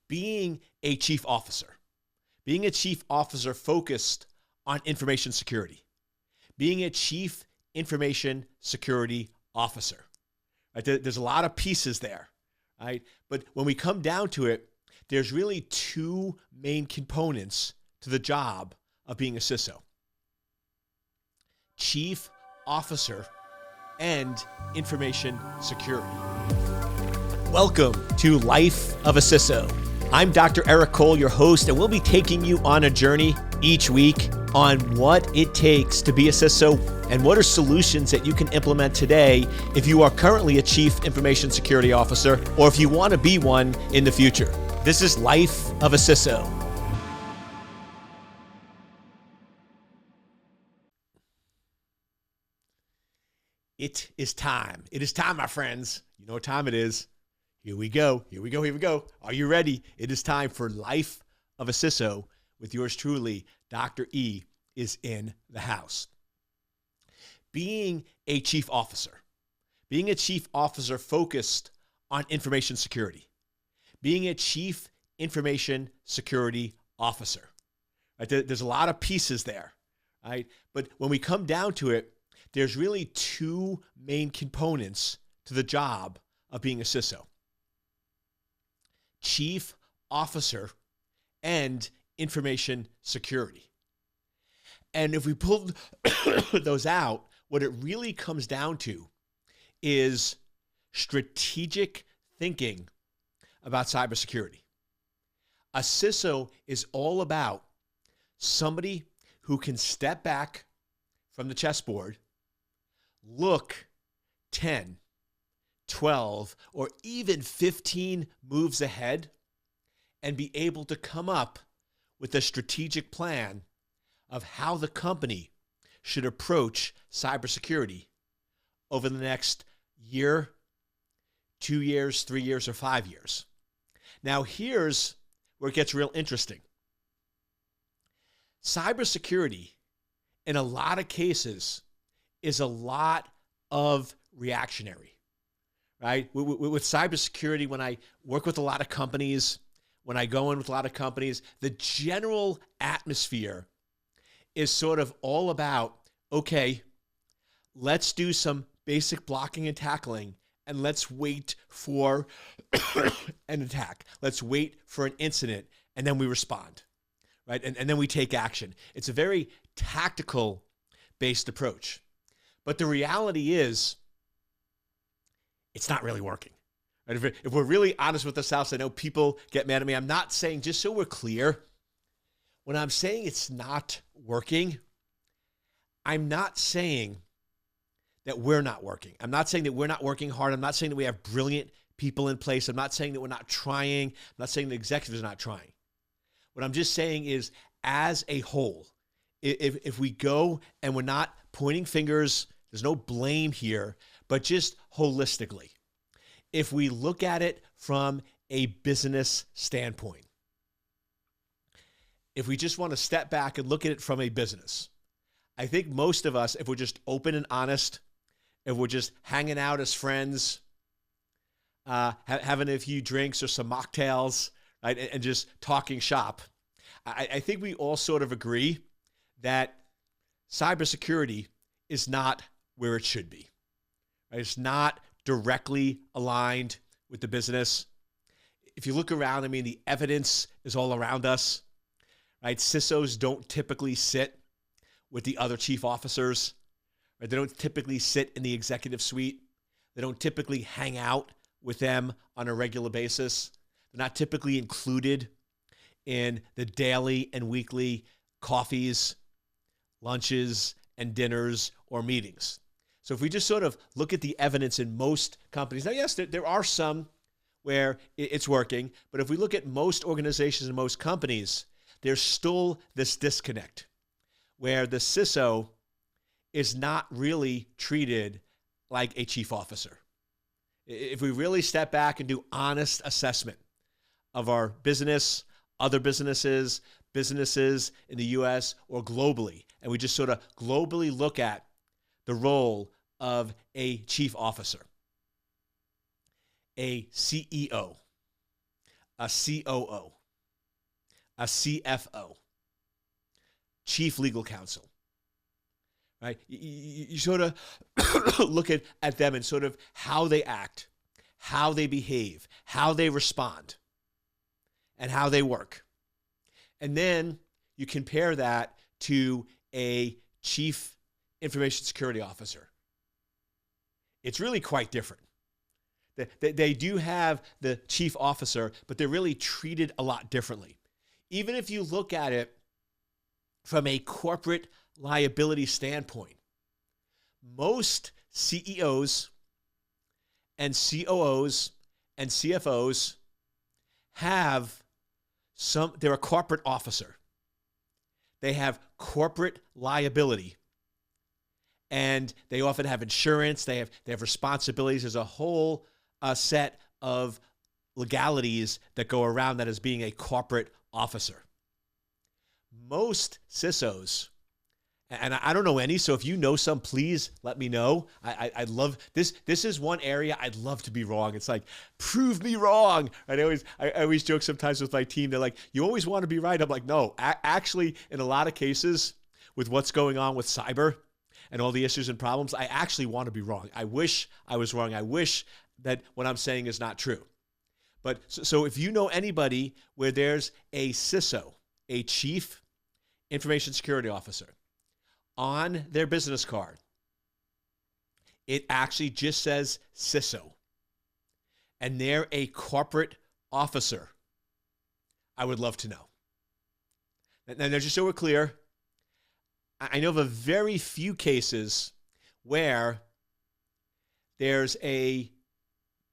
being a chief officer, being a chief officer focused on information security, being a chief information security officer. Right? There's a lot of pieces there, right? But when we come down to it, there's really two main components to the job of being a CISO: chief officer and information security. Welcome to Life of a CISO. I'm Dr. Eric Cole, your host, and we'll be taking you on a journey each week on what it takes to be a CISO and what are solutions that you can implement today if you are currently a chief information security officer or if you want to be one in the future. This is Life of a CISO. It is time. It is time, my friends. You know what time it is. Here we go. Here we go. Here we go. Are you ready? It is time for Life of a CISO with yours truly. Dr. E is in the house. Being a chief officer focused on information security, being a chief information security officer. Right? There's a lot of pieces there, right? But when we come down to it, there's really two main components to the job of being a CISO: chief officer and information security. And if we pull those out, what it really comes down to is strategic thinking about cybersecurity. A CISO is all about somebody who can step back from the chessboard, look 10, 12, or even 15 moves ahead, and be able to come up with a strategic plan of how the company should approach cybersecurity over the next year, 2 years, 3 years, or 5 years. Now, here's where it gets real interesting. Cybersecurity, in a lot of cases, is a lot of reactionary, right? With cybersecurity, when I work with a lot of companies, when I go in with a lot of companies, the general atmosphere is sort of all about, okay, let's do some basic blocking and tackling, and let's wait for an attack. Let's wait for an incident, and then we respond, right? And then we take action. It's a very tactical-based approach. But the reality is, it's not really working. Right? If we're really honest with ourselves, I know people get mad at me. I'm not saying, just so we're clear, when I'm saying it's not working, I'm not saying that we're not working. I'm not saying that we're not working hard. I'm not saying that we have brilliant people in place. I'm not saying that we're not trying. I'm not saying the executives are not trying. What I'm just saying is, as a whole, if we go and we're not pointing fingers, there's no blame here, but just holistically, if we look at it from a business standpoint, if we just want to step back and look at it from a business, I think most of us, if we're just open and honest, if we're just hanging out as friends, having a few drinks or some mocktails, right, and just talking shop, I think we all sort of agree that cybersecurity is not where it should be. Right? It's not directly aligned with the business. If you look around, I mean, the evidence is all around us. Right? CISOs don't typically sit with the other chief officers. Right? They don't typically sit in the executive suite. They don't typically hang out with them on a regular basis. They're not typically included in the daily and weekly coffees, lunches, and dinners or meetings. So if we just sort of look at the evidence in most companies, now, yes, there are some where it's working, but if we look at most organizations and most companies, there's still this disconnect where the CISO is not really treated like a chief officer. If we really step back and do honest assessment of our business, other businesses, businesses in the US or globally, and we just sort of globally look at the role of a chief officer, a CEO, a COO, a CFO, chief legal counsel, right? You sort of look at them and sort of how they act, how they behave, how they respond, and how they work. And then you compare that to a chief information security officer. It's really quite different. They do have the chief officer, but they're really treated a lot differently. Even if you look at it from a corporate liability standpoint, most CEOs and COOs and CFOs they're a corporate officer. They have corporate liability. And they often have insurance, they have responsibilities. There's a whole set of legalities that go around that as being a corporate officer. Most CISOs, and I don't know any, so if you know some, please let me know. I'd love this. This is one area I'd love to be wrong. It's like, prove me wrong. I always joke sometimes with my team. They're like, you always want to be right. I'm like, no, actually, in a lot of cases with what's going on with cyber and all the issues and problems, I actually want to be wrong. I wish I was wrong. I wish that what I'm saying is not true. But so if you know anybody where there's a CISO, a chief information security officer, on their business card, it actually just says CISO, and they're a corporate officer, I would love to know. And just so we're clear, I know of a very few cases where there's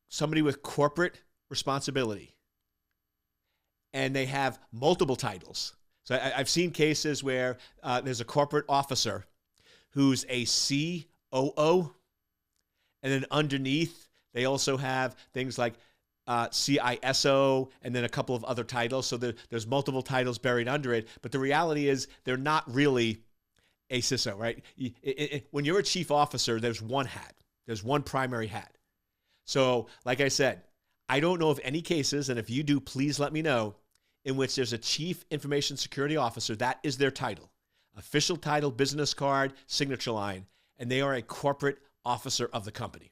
somebody with corporate responsibility and they have multiple titles. So I've seen cases where there's a corporate officer who's a COO, and then underneath they also have things like CISO and then a couple of other titles. So there's multiple titles buried under it. But the reality is they're not really a CISO, right? When you're a chief officer, there's one hat. There's one primary hat. So like I said, I don't know of any cases, and if you do, please let me know, in which there's a chief information security officer. That is their title. Official title, business card, signature line, and they are a corporate officer of the company.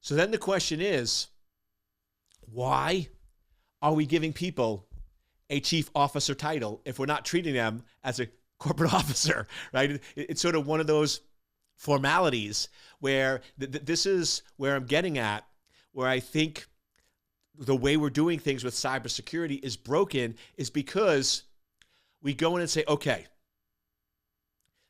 So then the question is, why are we giving people a chief officer title if we're not treating them as a corporate officer, right? It's sort of one of those formalities where this is where I'm getting at, where I think the way we're doing things with cybersecurity is broken, is because we go in and say, okay,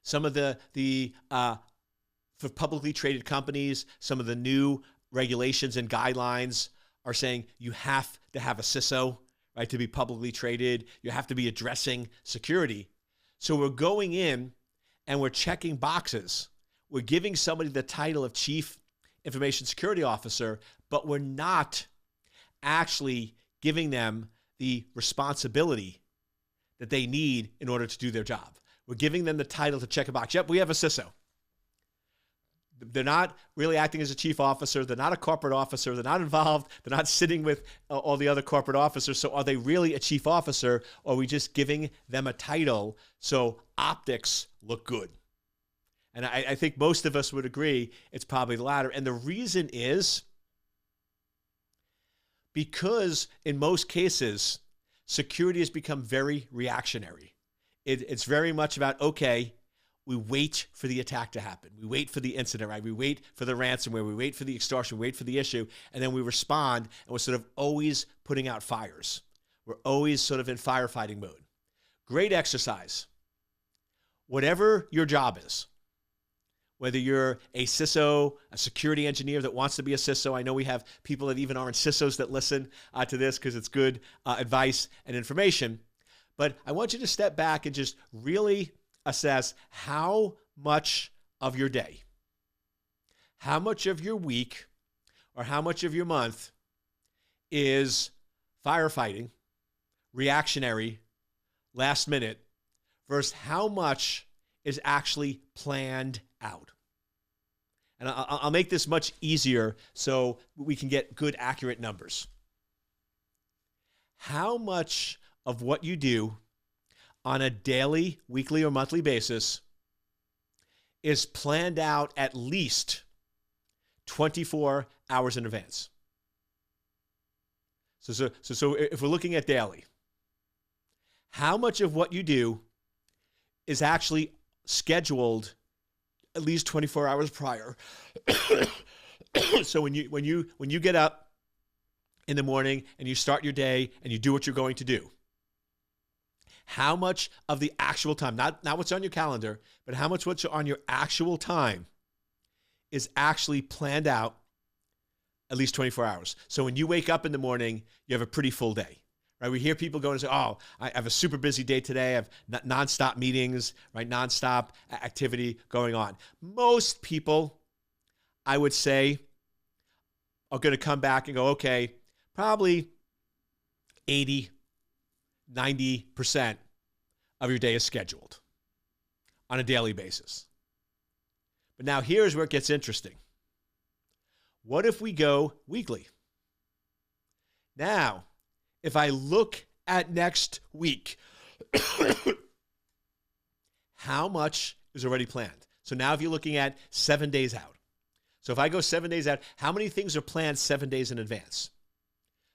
some of for publicly traded companies, some of the new regulations and guidelines are saying you have to have a CISO, right, to be publicly traded. You have to be addressing security. So we're going in and we're checking boxes. We're giving somebody the title of Chief Information Security Officer, but we're not actually giving them the responsibility that they need in order to do their job. We're giving them the title to check a box. Yep, we have a CISO. They're not really acting as a chief officer. They're not a corporate officer. They're not involved. They're not sitting with all the other corporate officers. So are they really a chief officer, or are we just giving them a title so optics look good? And I think most of us would agree it's probably the latter. And the reason is because in most cases, security has become very reactionary. It's very much about, okay, we wait for the attack to happen. We wait for the incident, right? We wait for the ransomware. We wait for the extortion. We wait for the issue. And then we respond, and we're sort of always putting out fires. We're always sort of in firefighting mode. Great exercise. Whatever your job is, whether you're a CISO, a security engineer that wants to be a CISO. I know we have people that even aren't CISOs that listen to this because it's good advice and information. But I want you to step back and just really assess how much of your day, how much of your week, or how much of your month is firefighting, reactionary, last minute, versus how much is actually planned out. And I'll make this much easier so we can get good, accurate numbers. how much of what you do on a daily, weekly, or monthly basis is planned out at least 24 hours in advance. So if we're looking at daily, how much of what you do is actually scheduled at least 24 hours prior? So when you get up in the morning and you start your day and you do what you're going to do, how much of the actual time, not what's on your calendar, but how much what's on your actual time is actually planned out at least 24 hours? So when you wake up in the morning, you have a pretty full day, right? We hear people go and say, oh, I have a super busy day today. I have nonstop meetings, right? Nonstop activity going on. Most people, I would say, are going to come back and go, okay, probably 80, 90% of your day is scheduled on a daily basis. But now here's where it gets interesting. What if we go weekly? Now, if I look at next week, how much is already planned? So now if you're looking at 7 days out. So if I go 7 days out, how many things are planned 7 days in advance?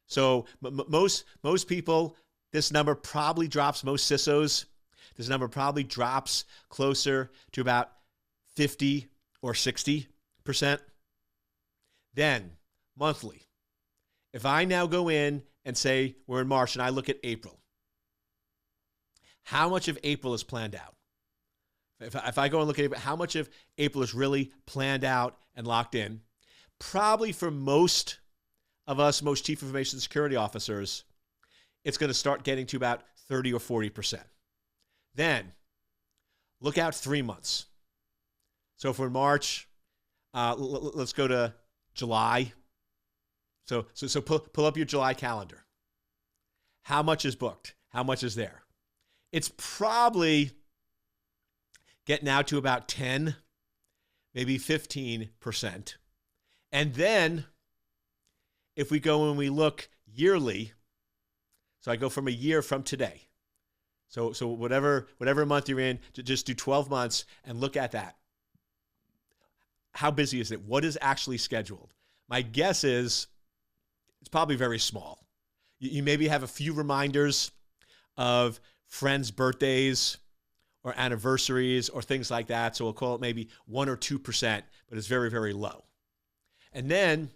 So most people, this number probably drops, most CISOs, this number probably drops closer to about 50 or 60%. Then monthly, if I now go in and say we're in March and I look at April, how much of April is planned out? If I go and look at April, how much of April is really planned out and locked in? Probably for most of us, most chief information security officers, it's going to start getting to about 30 or 40%. Then look out 3 months. So if we're in March, let's go to July. So pull up your July calendar. How much is booked? How much is there? It's probably getting out to about 10, maybe 15%. And then if we go and we look yearly, so I go from a year from today. So whatever month you're in, just do 12 months and look at that. How busy is it? What is actually scheduled? My guess is it's probably very small. You maybe have a few reminders of friends' birthdays or anniversaries or things like that. So we'll call it maybe 1 or 2%, but it's very, very low. And then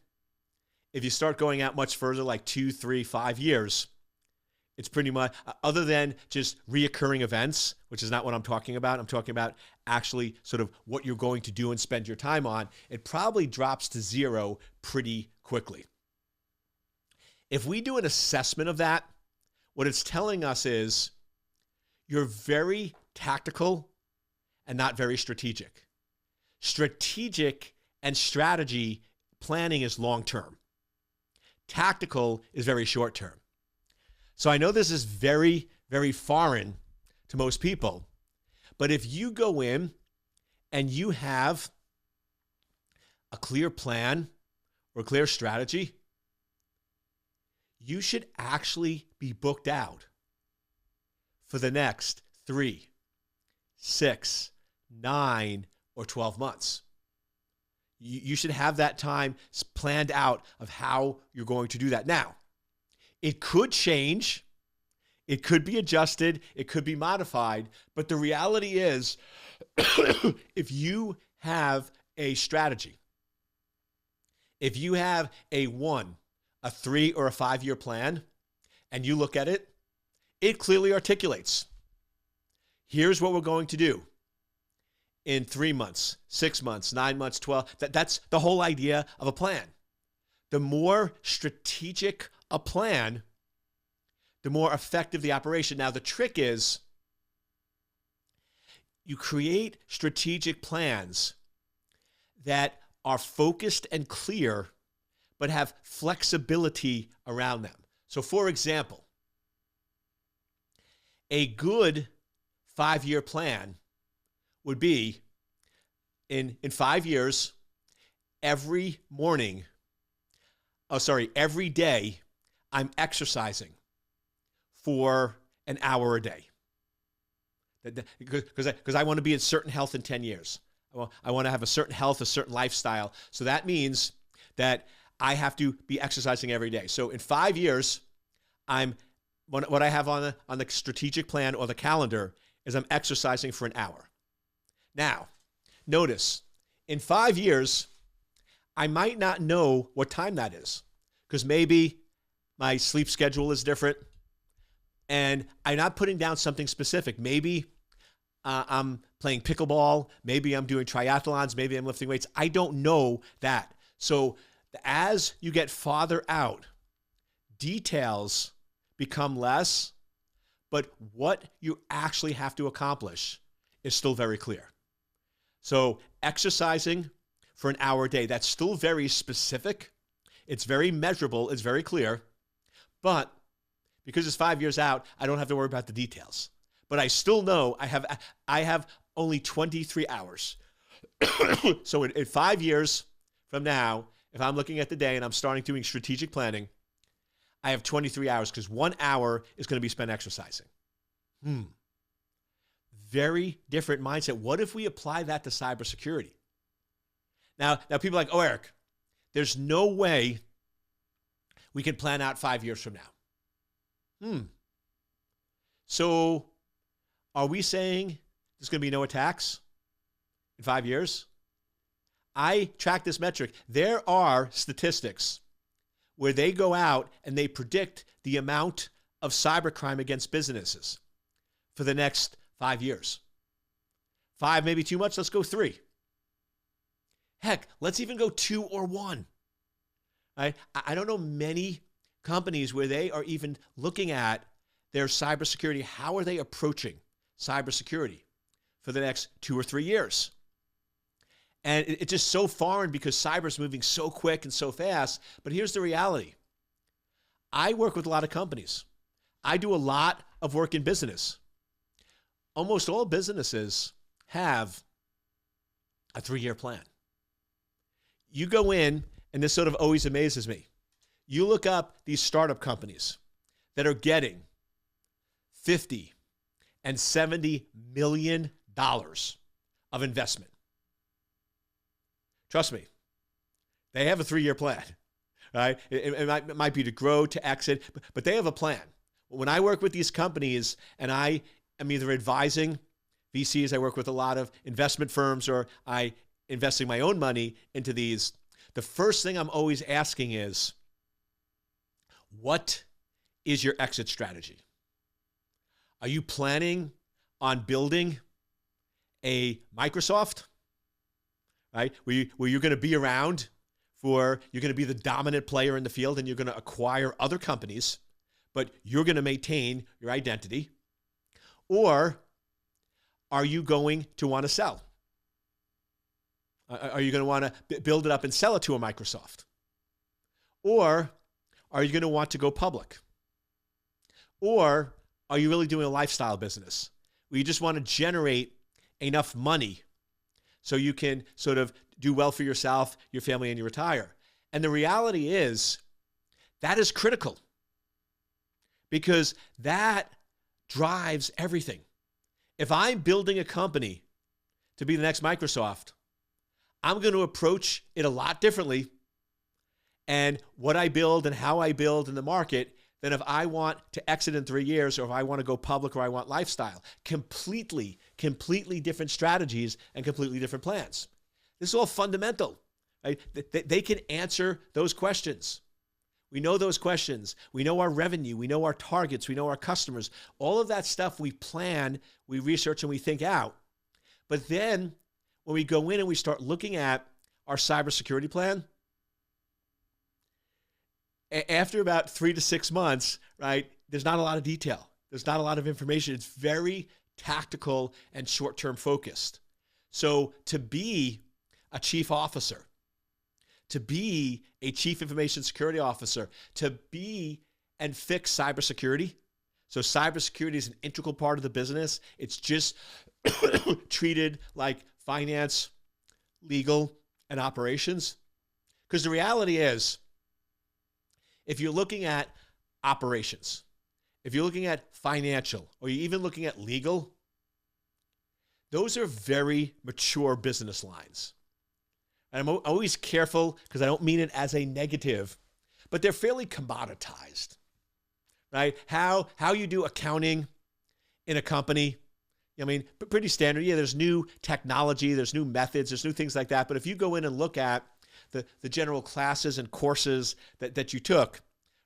if you start going out much further, like 2, 3, 5 years, it's pretty much, other than just reoccurring events, which is not what I'm talking about. I'm talking about actually sort of what you're going to do and spend your time on. It probably drops to zero pretty quickly. If we do an assessment of that, what it's telling us is you're very tactical and not very strategic. Strategic and strategy planning is long-term. Tactical is very short-term. So I know this is very, very foreign to most people, but if you go in and you have a clear plan or a clear strategy, you should actually be booked out for the next 3, 6, 9, or 12 months. You should have that time planned out of how you're going to do that. Now, it could change, it could be adjusted, it could be modified, but the reality is if you have a strategy, if you have a 1, a 3, or a 5-year plan, and you look at it, it clearly articulates, here's what we're going to do in 3 months, 6 months, 9 months, 12. That's the whole idea of a plan. The more strategic a plan, the more effective the operation. Now, the trick is you create strategic plans that are focused and clear, but have flexibility around them. So, for example, a good 5-year plan would be in 5 years, every day, I'm exercising for an hour a day. Because I want to be in certain health in 10 years. I want to have a certain health, a certain lifestyle. So that means that I have to be exercising every day. So in 5 years, what I have on the strategic plan or the calendar is I'm exercising for an hour. Now, notice, in 5 years, I might not know what time that is because maybe my sleep schedule is different and I'm not putting down something specific. Maybe I'm playing pickleball. Maybe I'm doing triathlons. Maybe I'm lifting weights. I don't know that. So as you get farther out, details become less, but what you actually have to accomplish is still very clear. So exercising for an hour a day, that's still very specific. It's very measurable. It's very clear. But because it's 5 years out, I don't have to worry about the details. But I still know I have only 23 hours. So in 5 years from now, if I'm looking at the day and I'm starting doing strategic planning, I have 23 hours because 1 hour is going to be spent exercising. Very different mindset. What if we apply that to cybersecurity? Now people are like, oh, Eric, there's no way we can plan out 5 years from now. So are we saying there's going to be no attacks in 5 years? I track this metric. There are statistics where they go out and they predict the amount of cybercrime against businesses for the next 5 years. 5 maybe too much. Let's go 3. Heck, let's even go 2 or 1. Right? I don't know many companies where they are even looking at their cybersecurity. How are they approaching cybersecurity for the next 2 or 3 years? And it's just so foreign because cyber is moving so quick and so fast. But here's the reality. I work with a lot of companies. I do a lot of work in business. Almost all businesses have a 3-year plan. You go in, and this sort of always amazes me. You look up these startup companies that are getting $50 and $70 million of investment. Trust me, they have a 3-year plan, right? It might be to grow, to exit, but they have a plan. When I work with these companies and I am either advising VCs, I work with a lot of investment firms, or I investing my own money into these, the first thing I'm always asking is, what is your exit strategy? Are you planning on building a Microsoft, right? Where you're going to be around you're going to be the dominant player in the field and you're going to acquire other companies, but you're going to maintain your identity? Or are you going to want to sell? Are you going to want to build it up and sell it to a Microsoft? Or are you going to want to go public? Or are you really doing a lifestyle business where you just want to generate enough money so you can sort of do well for yourself, your family, and you retire? And the reality is that is critical because that drives everything. If I'm building a company to be the next Microsoft, I'm going to approach it a lot differently and what I build and how I build in the market than if I want to exit in 3 years or if I want to go public or I want lifestyle. Completely different strategies and completely different plans. This is all fundamental, right? They can answer those questions. We know those questions. We know our revenue. We know our targets. We know our customers. All of that stuff we plan, we research, and we think out. But then when we go in and we start looking at our cybersecurity plan, after about 3 to 6 months, right, there's not a lot of detail. There's not a lot of information. It's very tactical and short-term focused. So to be a chief officer, to be a chief information security officer, to be and fix cybersecurity. So cybersecurity is an integral part of the business. It's just treated like finance, legal, and operations. Because the reality is, if you're looking at operations if you're looking at financial, or you're even looking at legal, those are very mature business lines. And I'm always careful because I don't mean it as a negative, but they're fairly commoditized, right? How you do accounting in a company, I mean, pretty standard. Yeah, there's new technology, there's new methods, there's new things like that. But if you go in and look at the general classes and courses that you took,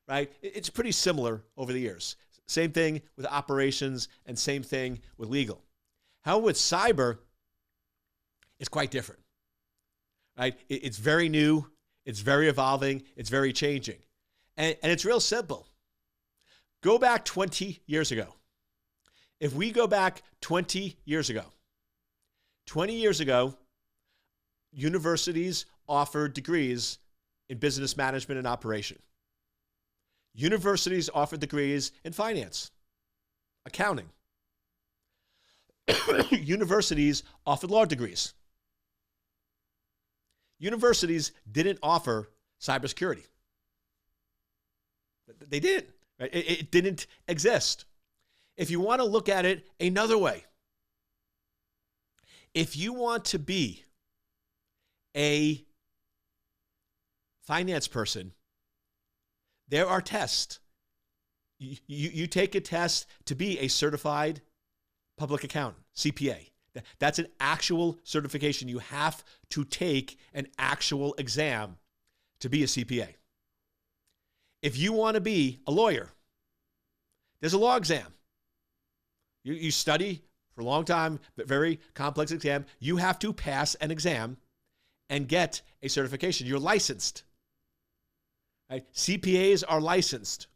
right, it's pretty similar over the years. Same thing with operations and same thing with legal. How with cyber, it's quite different, right? It's very new, it's very evolving, it's very changing. And it's real simple. Go back 20 years ago. If we go back 20 years ago, universities offered degrees in business management and operation. Universities offered degrees in finance, accounting. Universities offered law degrees. Universities didn't offer cybersecurity. They didn't. Right? It didn't exist. If you want to look at it another way, if you want to be a finance person, there are tests. You take a test to be a certified public accountant, CPA. That's an actual certification. You have to take an actual exam to be a CPA. If you want to be a lawyer, there's a law exam. You study for a long time, but very complex exam. You have to pass an exam and get a certification. You're licensed. Right? CPAs are licensed.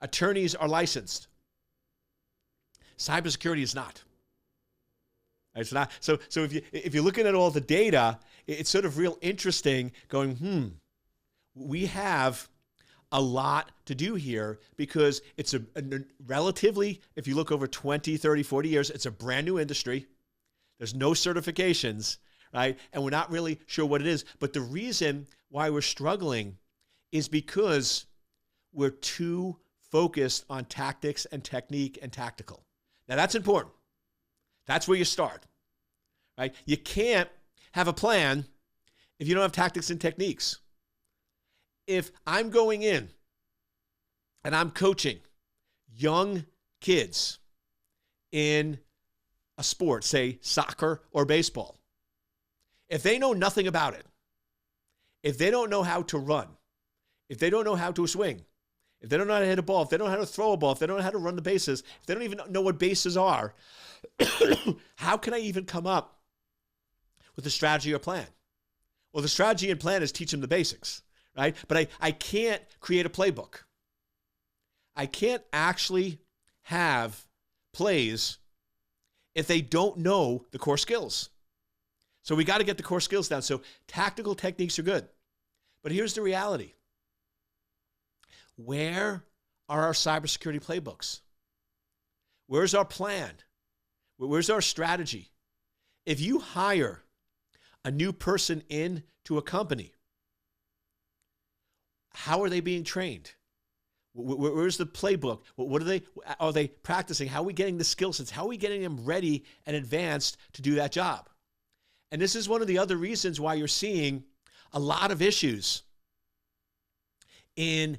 Attorneys are licensed. Cybersecurity is not. It's not. So if you're looking at all the data, it's sort of real interesting going, we have a lot to do here because it's a relatively, if you look over 20, 30, 40 years, it's a brand new industry. There's no certifications, right? And we're not really sure what it is. But the reason why we're struggling is because we're too focused on tactics and technique and tactical. Now that's important. That's where you start, right? You can't have a plan if you don't have tactics and techniques. If I'm going in and I'm coaching young kids in a sport, say soccer or baseball, if they know nothing about it, if they don't know how to run, if they don't know how to swing, if they don't know how to hit a ball, if they don't know how to throw a ball, if they don't know how to run the bases, if they don't even know what bases are, how can I even come up with a strategy or plan? Well, the strategy and plan is teach them the basics, right? But I can't create a playbook. I can't actually have plays if they don't know the core skills. So we got to get the core skills down. So tactical techniques are good. But here's the reality. Where are our cybersecurity playbooks? Where's our plan? Where's our strategy? If you hire a new person into a company, how are they being trained? Where's the playbook? What are they practicing? How are we getting the skill sets? How are we getting them ready and advanced to do that job? And this is one of the other reasons why you're seeing a lot of issues in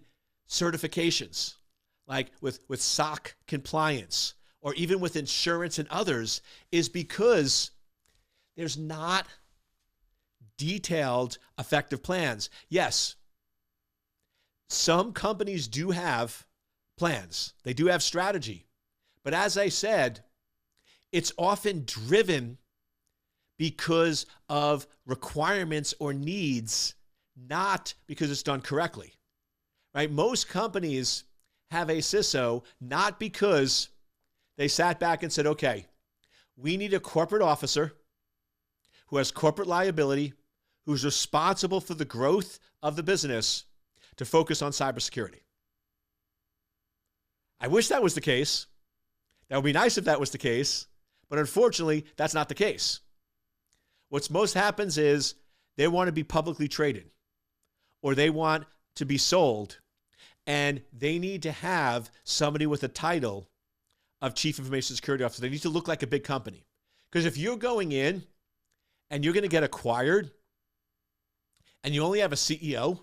certifications, like with SOC compliance, or even with insurance and others, is because there's not detailed, effective plans. Yes, some companies do have plans. They do have strategy. But as I said, it's often driven because of requirements or needs, not because it's done correctly. Right? Most companies have a CISO not because they sat back and said, okay, we need a corporate officer who has corporate liability, who's responsible for the growth of the business to focus on cybersecurity. I wish that was the case. That would be nice if that was the case, but unfortunately, that's not the case. What's most happens is they want to be publicly traded, or they want to be sold, And they need to have somebody with a title of Chief Information Security Officer. They need to look like a big company. Because if you're going in and you're going to get acquired and you only have a CEO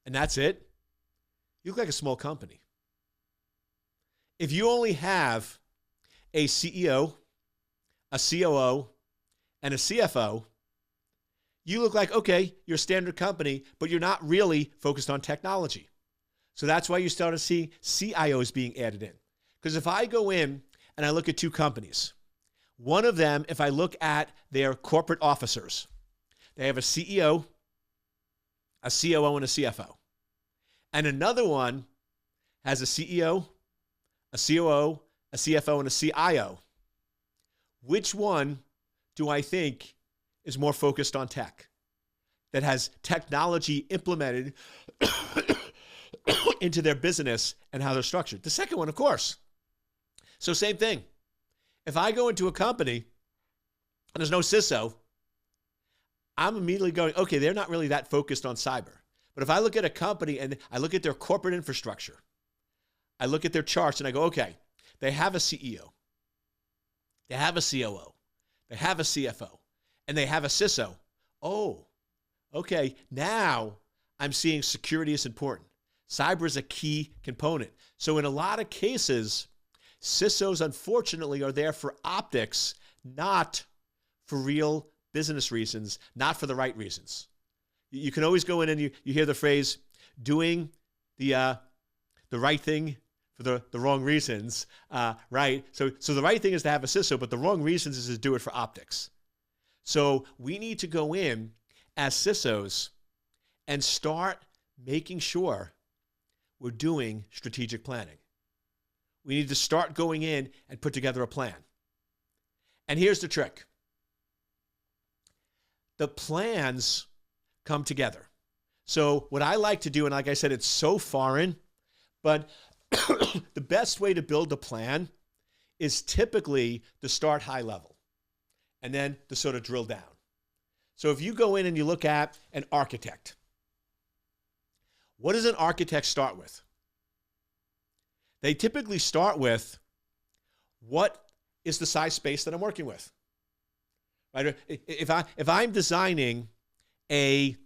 and that's it, you look like a small company. If you only have a CEO, a COO, and a CFO, you look like, okay, you're a standard company, but you're not really focused on technology. So that's why you start to see CIOs being added in. Because if I go in and I look at two companies, one of them, if I look at their corporate officers, they have a CEO, a COO, and a CFO. And another one has a CEO, a COO, a CFO, and a CIO. Which one do I think is more focused on tech, that has technology implemented into their business and how they're structured? The second one, of course. So same thing. If I go into a company and there's no CISO, I'm immediately going, okay, they're not really that focused on cyber. But if I look at a company and I look at their corporate infrastructure, I look at their charts and I go, okay, they have a CEO, they have a COO, they have a CFO, and they have a CISO. Oh, okay, now I'm seeing security is important. Cyber is a key component. So in a lot of cases, CISOs, unfortunately, are there for optics, not for real business reasons, not for the right reasons. You can always go in and you hear the phrase, doing the right thing for the wrong reasons, right? So the right thing is to have a CISO, but the wrong reasons is to do it for optics. So we need to go in as CISOs and start making sure we're doing strategic planning. We need to start going in and put together a plan. And here's the trick. The plans come together. So what I like to do, and like I said, it's so foreign, but the best way to build a plan is typically to start high level and then to sort of drill down. So if you go in and you look at an architect, what does an architect start with? They typically start with, what is the size space that I'm working with? Right? If I'm designing a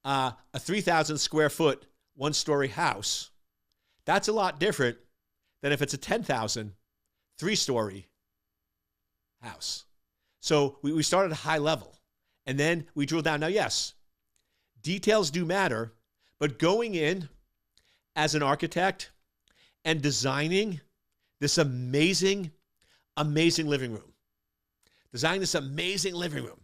3,000 square foot, one-story house, that's a lot different than if it's a 10,000, three-story house. So we start at a high level, and then we drill down. Now, yes, details do matter, but going in as an architect and designing this amazing, amazing living room, designing this amazing living room.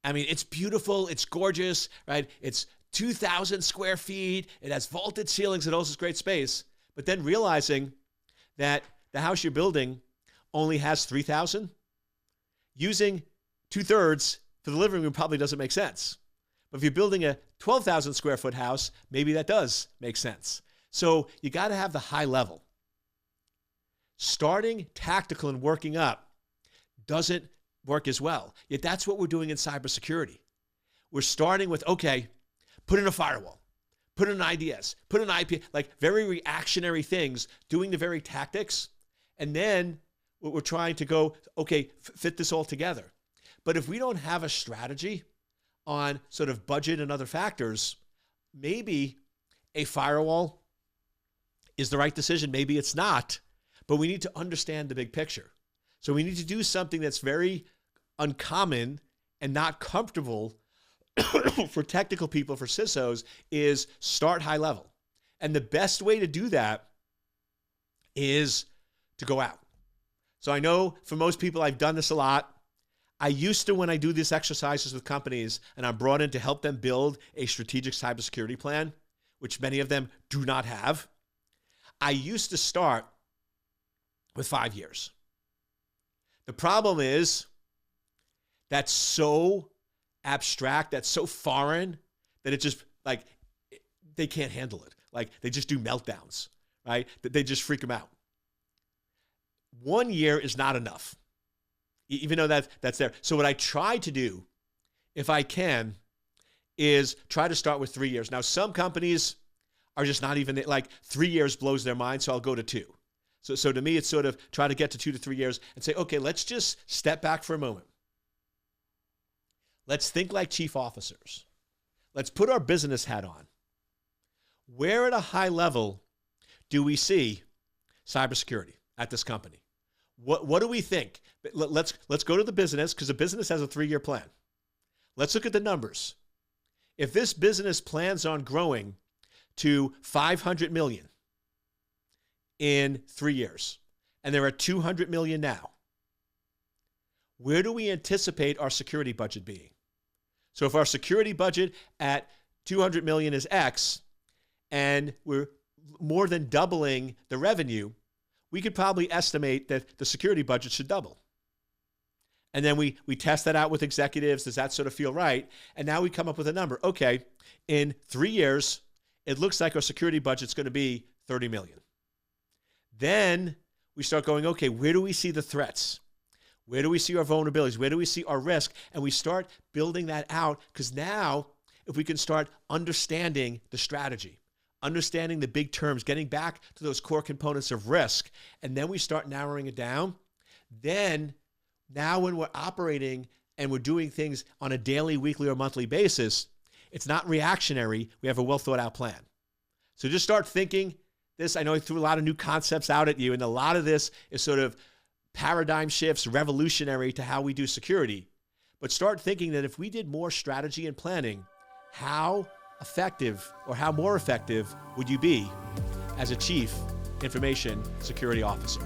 I mean, it's beautiful, it's gorgeous, right? It's 2,000 square feet, it has vaulted ceilings, it also has great space, but then realizing that the house you're building only has 3,000, using 2/3 for the living room probably doesn't make sense. But if you're building a 12,000 square foot house, maybe that does make sense. So you got to have the high level. Starting tactical and working up doesn't work as well. Yet that's what we're doing in cybersecurity. We're starting with, okay, put in a firewall, put in IDS, put in IP, like very reactionary things, doing the very tactics. And then we're trying to go, okay, fit this all together. But if we don't have a strategy on sort of budget and other factors, maybe a firewall is the right decision. Maybe it's not, but we need to understand the big picture. So we need to do something that's very uncommon and not comfortable for technical people, for CISOs, is start high level. And the best way to do that is to go out. So I know for most people, I've done this a lot. I used to, when I do these exercises with companies and I'm brought in to help them build a strategic cybersecurity plan, which many of them do not have, I used to start with 5 years. The problem is that's so abstract, that's so foreign that it just, like, they can't handle it. Like, they just do meltdowns, right? They just freak them out. 1 year is not enough, even though that's there. So what I try to do, if I can, is try to start with 3 years. Now, some companies are just not even, like 3 years blows their mind, so I'll go to 2. So to me, it's sort of try to get to 2 to 3 years and say, okay, let's just step back for a moment. Let's think like chief officers. Let's put our business hat on. Where at a high level do we see cybersecurity at this company? What do we think? Let's go to the business, because the business has a 3-year plan. Let's look at the numbers. If this business plans on growing to 500 million in 3 years, and they're at 200 million now, where do we anticipate our security budget being? So if our security budget at 200 million is X, and we're more than doubling the revenue, we could probably estimate that the security budget should double. And then we test that out with executives. Does that sort of feel right? And now we come up with a number. Okay, in 3 years, it looks like our security budget's going to be 30 million. Then we start going, okay, where do we see the threats? Where do we see our vulnerabilities? Where do we see our risk? And we start building that out, because now if we can start understanding the strategy, understanding the big terms, getting back to those core components of risk, and then we start narrowing it down, then now when we're operating and we're doing things on a daily, weekly, or monthly basis, it's not reactionary. We have a well thought out plan. So just start thinking this. I know I threw a lot of new concepts out at you, and a lot of this is sort of paradigm shifts, revolutionary to how we do security. But start thinking that if we did more strategy and planning, how effective or how more effective would you be as a chief information security officer?